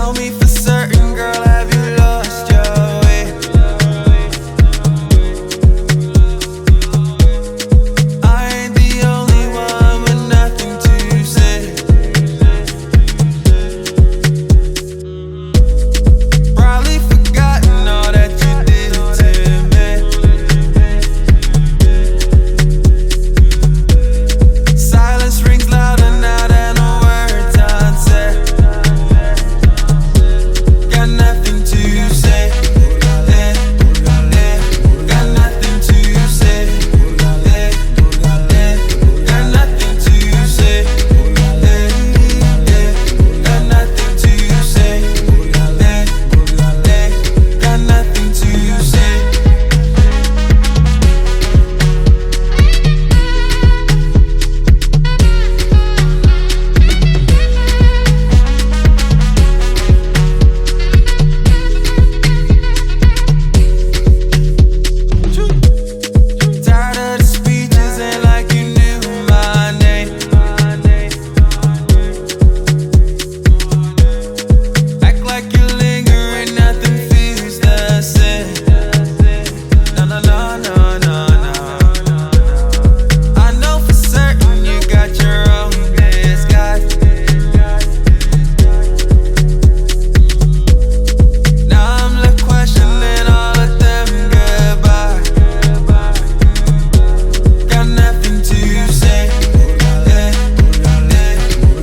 Tell me for certain, girl, have you lost your way? I ain't the only one with nothing to say. Probably forgotten all that you did to me. Silence rings louder now than the words unsaid. Got nothing to say. Got nothing to say. Got nothing to say. Got nothing to say. Got nothing to say. Tired of the speeches, ain't like you knew my name. Act like you linger and nothing feels the same. No, no, no, no, no, no. I know for certain you got your own disguise. Now I'm left questioning all of them goodbyes. Got nothing to say.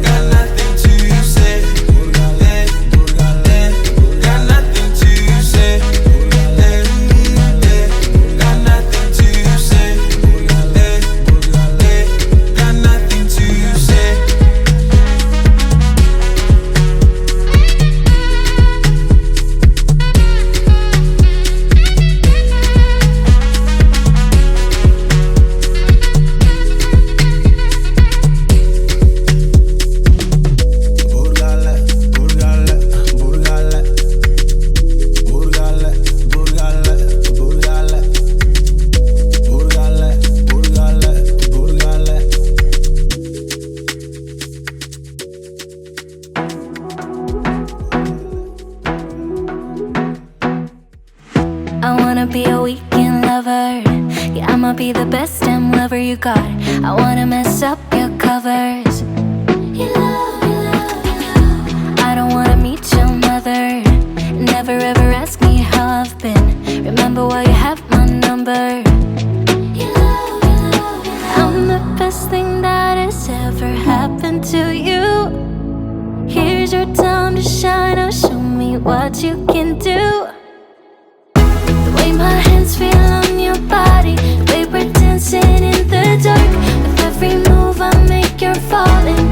Got nothing to say. Got nothing to say. Got nothing to say. Got nothing to say. I wanna be a weekend lover. Yeah, I'ma be the best damn lover you got. I wanna mess up your covers. I don't wanna meet your mother. Never ever ask me how I've been. Remember why you have my number. I'm the best thing that has ever happened to you. Here's your time to shine. Now show me what you can do. The way my hands feel on your body, the way we're dancing in the dark. With every move I make, you're falling.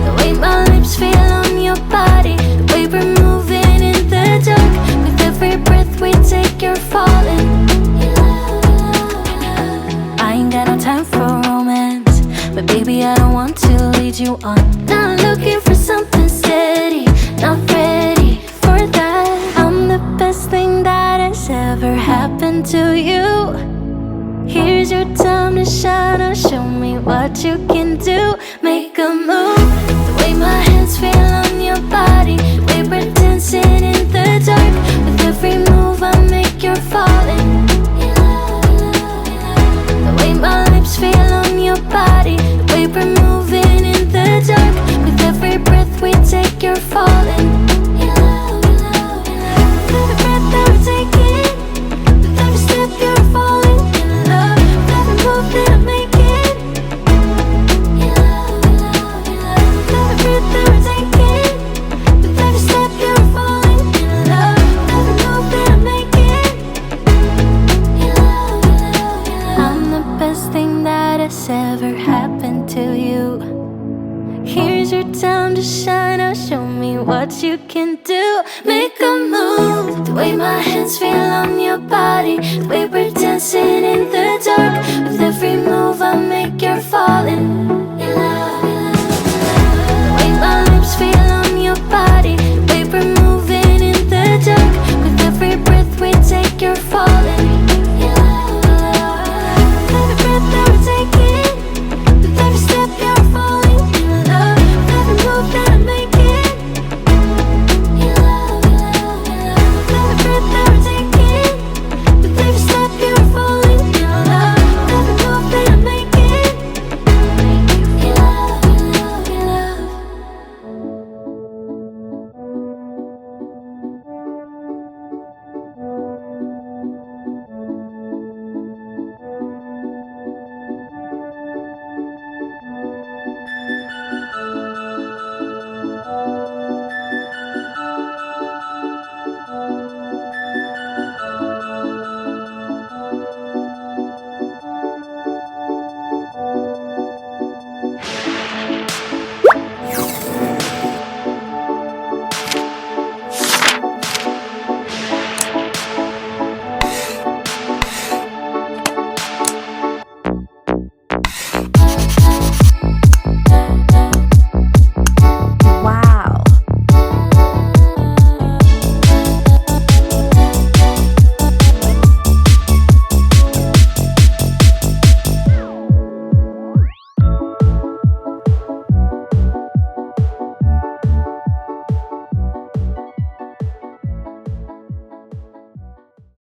The way my lips feel on your body, the way we're moving in the dark. With every breath we take, you're falling. I ain't got no time for romance, but baby I don't want to lead you on. Not looking for something steady, not ready for that. I'm the best thing that has ever happened to you. Here's your time to shine. Now show me what you can do. Make a move. The way my hands feel on your body, the way we're dancing in the dark. With every move I make, you're falling. The way my lips feel on your body, the way we're moving in the dark. With every breath we take, you're falling. Every breath that we're taking, with every step you're falling in love. With every move that I'm making, every breath that we're taking, with every step you're falling in love. With every move that I'm making, I'm the best thing that has ever happened to you. Here's your time to shine. Now show me what you can do. Make a move. The way my hands feel on your body, the way we're dancing in the dark. With every move I make, you're falling.